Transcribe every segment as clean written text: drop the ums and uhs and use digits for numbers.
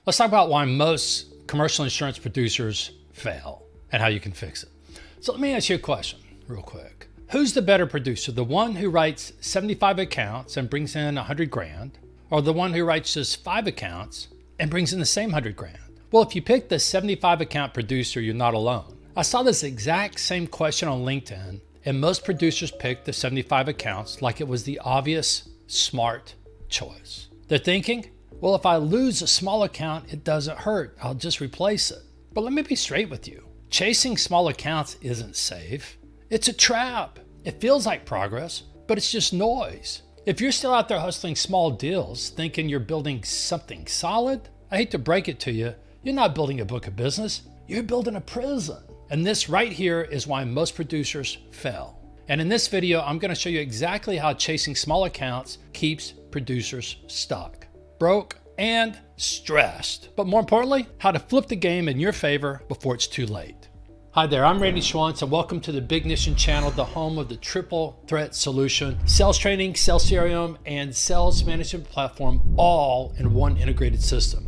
Let's talk about why most commercial insurance producers fail and how you can fix it. So let me ask you a question real quick. Who's the better producer? The one who writes 75 accounts and brings in 100 grand, or the one who writes just 5 accounts and brings in the same 100 grand? Well, if you pick the 75 account producer, you're not alone. I saw this exact same question on LinkedIn, and most producers picked the 75 accounts like it was the obvious, smart choice. They're thinking, well, if I lose a small account, it doesn't hurt. I'll just replace it. But let me be straight with you. Chasing small accounts isn't safe. It's a trap. It feels like progress, but it's just noise. If you're still out there hustling small deals, thinking you're building something solid, I hate to break it to you, you're not building a book of business, you're building a prison. And this right here is why most producers fail. And in this video, I'm gonna show you exactly how chasing small accounts keeps producers stuck, broke, and stressed. But more importantly, how to flip the game in your favor before it's too late. Hi there, I'm Schwantz, and welcome to the Bignition channel, the home of the triple threat solution, sales training, sales CRM, and sales management platform, all in one integrated system.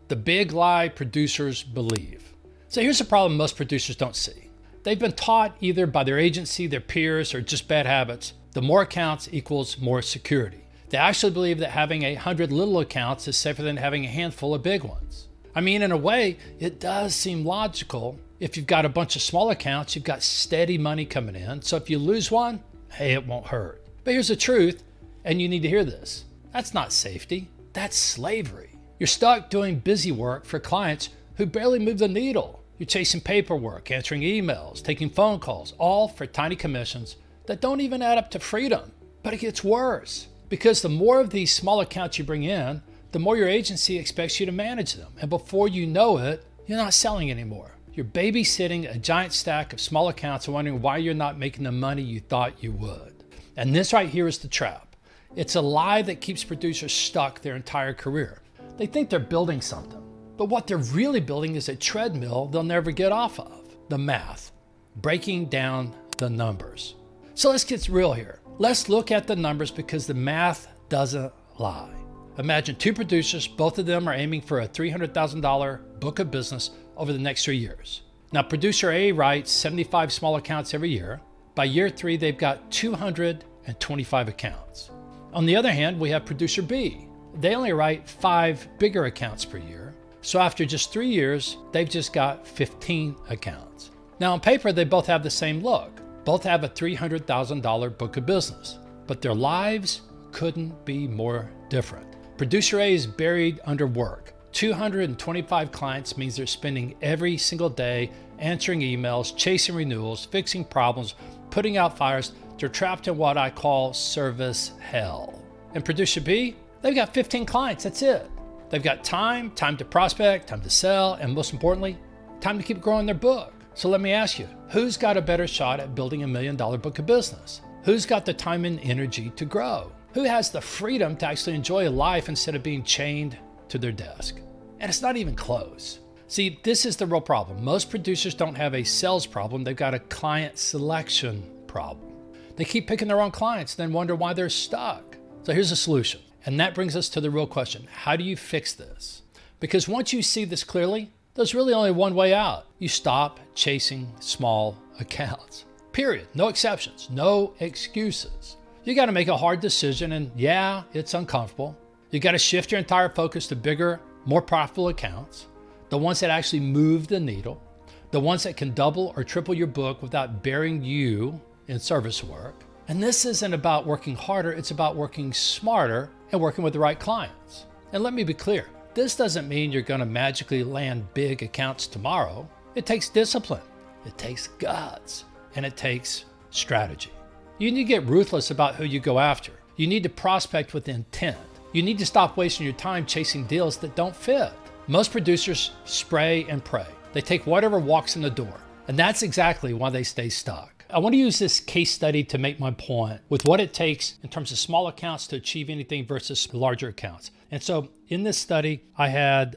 The big lie producers believe. So here's a problem most producers don't see. They've been taught either by their agency, their peers, or just bad habits, the more accounts equals more security. They actually believe that having 100 little accounts is safer than having a handful of big ones. I mean, in a way, it does seem logical. If you've got a bunch of small accounts, you've got steady money coming in. So if you lose one, hey, it won't hurt. But here's the truth, and you need to hear this. That's not safety, that's slavery. You're stuck doing busy work for clients who barely move the needle. You're chasing paperwork, answering emails, taking phone calls, all for tiny commissions that don't even add up to freedom. But it gets worse, because the more of these small accounts you bring in, the more your agency expects you to manage them. And before you know it, you're not selling anymore. You're babysitting a giant stack of small accounts and wondering why you're not making the money you thought you would. And this right here is the trap. It's a lie that keeps producers stuck their entire career. They think they're building something, but what they're really building is a treadmill they'll never get off of. The math, breaking down the numbers. So let's get real here. Let's look at the numbers because the math doesn't lie. Imagine 2 producers, both of them are aiming for a $300,000 book of business over the next 3 years. Now, producer A writes 75 small accounts every year. By year 3, they've got 225 accounts. On the other hand, we have producer B. They only write 5 bigger accounts per year. So after just 3 years, they've just got 15 accounts. Now, on paper, they both have the same look. Both have a $300,000 book of business, but their lives couldn't be more different. Producer A is buried under work. 225 clients means they're spending every single day answering emails, chasing renewals, fixing problems, putting out fires. They're trapped in what I call service hell. And producer B, they've got 15 clients, that's it. They've got time to prospect, time to sell, and most importantly, time to keep growing their book. So let me ask you, who's got a better shot at building $1 million book of business? Who's got the time and energy to grow? Who has the freedom to actually enjoy life instead of being chained to their desk? And it's not even close. See, this is the real problem. Most producers don't have a sales problem. They've got a client selection problem. They keep picking their own clients, then wonder why they're stuck. So here's a solution. And that brings us to the real question. How do you fix this? Because once you see this clearly, there's really only one way out. You stop chasing small accounts. Period. No exceptions. No excuses. You got to make a hard decision, and yeah, it's uncomfortable. You got to shift your entire focus to bigger, more profitable accounts, the ones that actually move the needle, the ones that can double or triple your book without burying you in service work. And this isn't about working harder, it's about working smarter and working with the right clients. And let me be clear, this doesn't mean you're going to magically land big accounts tomorrow. It takes discipline, it takes guts, and it takes strategy. You need to get ruthless about who you go after. You need to prospect with intent. You need to stop wasting your time chasing deals that don't fit. Most producers spray and pray. They take whatever walks in the door. And that's exactly why they stay stuck. I want to use this case study to make my point with what it takes in terms of small accounts to achieve anything versus larger accounts. And so In this study, I had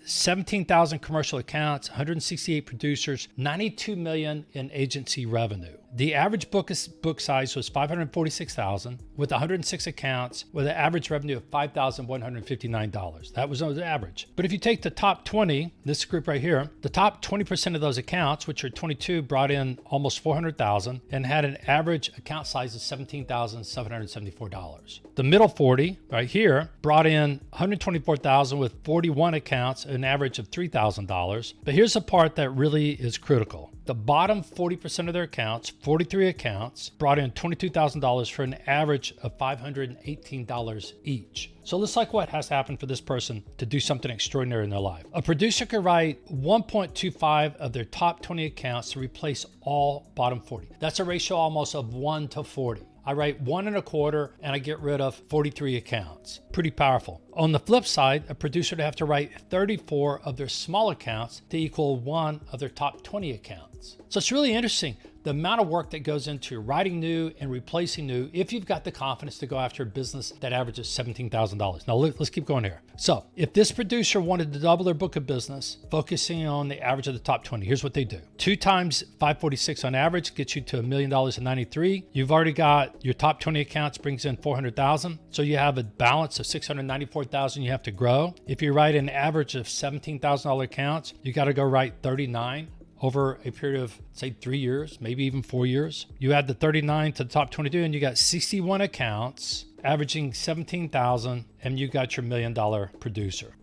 17,000 commercial accounts, 168 producers, 92 million in agency revenue. The average book size was 546,000 with 106 accounts with an average revenue of $5,159. That was the average. But if you take the top 20, this group right here, the top 20% of those accounts, which are 22, brought in almost 400,000 and had an average account size of $17,774. The middle 40 right here brought in 124,000 with 41 accounts, an average of $3,000. But here's the part that really is critical. The bottom 40% of their accounts, 43 accounts, brought in $22,000 for an average of $518 each. So let's like what has to happen for this person to do something extraordinary in their life. A producer could write 1.25 of their top 20 accounts to replace all bottom 40. That's a ratio almost of 1 to 40. I write 1.25 and I get rid of 43 accounts. Pretty powerful. On the flip side, a producer would have to write 34 of their small accounts to equal 1 of their top 20 accounts. So it's really interesting the amount of work that goes into writing new and replacing new if you've got the confidence to go after a business that averages $17,000. Now let's keep going here. So if this producer wanted to double their book of business, focusing on the average of the top 20, here's what they do. 2 times 546 on average gets you to $1 million in 93. You've already got your top 20 accounts brings in 400,000. So you have a balance of 694,000 you have to grow. If you write an average of $17,000 accounts, you got to go write 39 over a period of, say, 3 years, maybe even 4 years. You add the 39 to the top 22 and you got 61 accounts averaging 17,000 and you got your $1 million producer.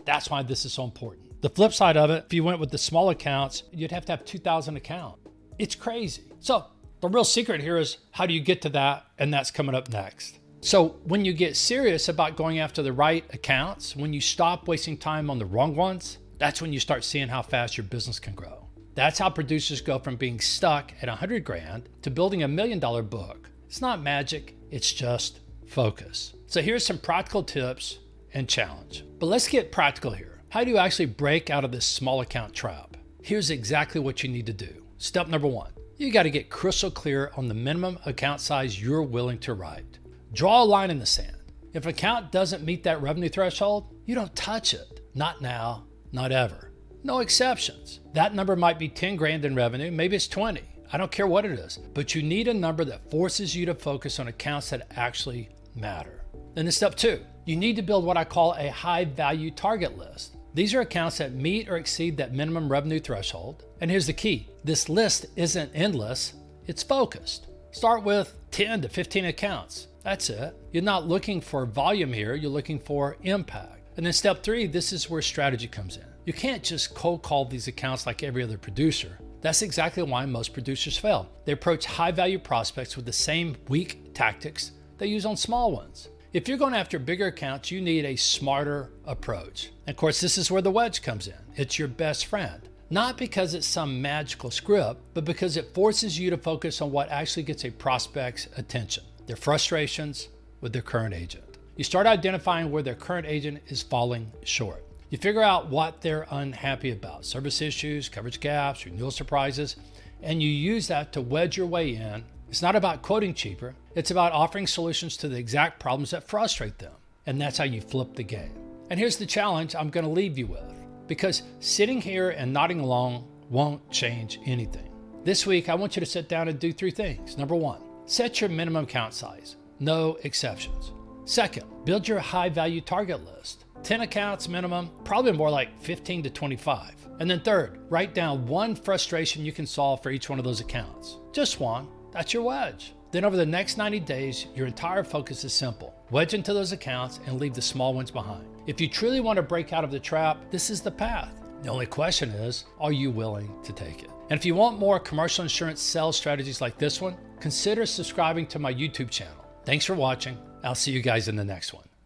That's why this is so important. The flip side of it, if you went with the small accounts, you'd have to have 2,000 accounts. It's crazy. So the real secret here is how do you get to that? And that's coming up next. So when you get serious about going after the right accounts, when you stop wasting time on the wrong ones, that's when you start seeing how fast your business can grow. That's how producers go from being stuck at 100 grand to building $1 million book. It's not magic, it's just focus. So here's some practical tips and challenge. But let's get practical here. How do you actually break out of this small account trap? Here's exactly what you need to do. Step number 1, you got to get crystal clear on the minimum account size you're willing to write. Draw a line in the sand. If an account doesn't meet that revenue threshold, you don't touch it. Not now, not ever. No exceptions. That number might be 10 grand in revenue, maybe it's 20. I don't care what it is, but you need a number that forces you to focus on accounts that actually matter. Then in step 2, you need to build what I call a high value target list. These are accounts that meet or exceed that minimum revenue threshold. And here's the key. This list isn't endless, it's focused. Start with 10 to 15 accounts. That's it. You're not looking for volume here, you're looking for impact. And then step 3, this is where strategy comes in. You can't just cold call these accounts like every other producer. That's exactly why most producers fail. They approach high value prospects with the same weak tactics they use on small ones. If you're going after bigger accounts, you need a smarter approach. And of course, this is where the wedge comes in. It's your best friend. Not because it's some magical script, but because it forces you to focus on what actually gets a prospect's attention, their frustrations with their current agent. You start identifying where their current agent is falling short. You figure out what they're unhappy about, service issues, coverage gaps, renewal surprises, and you use that to wedge your way in. It's not about quoting cheaper, it's about offering solutions to the exact problems that frustrate them. And that's how you flip the game. And here's the challenge I'm going to leave you with, because sitting here and nodding along won't change anything. This week, I want you to sit down and do 3 things. Number 1, set your minimum account size, no exceptions. Second, build your high value target list. 10 accounts minimum, probably more like 15 to 25. And then third, write down 1 frustration you can solve for each one of those accounts. Just 1, that's your wedge. Then over the next 90 days, your entire focus is simple. Wedge into those accounts and leave the small ones behind. If you truly want to break out of the trap, this is the path. The only question is, are you willing to take it? And if you want more commercial insurance sales strategies like this one, consider subscribing to my YouTube channel. Thanks for watching. I'll see you guys in the next one.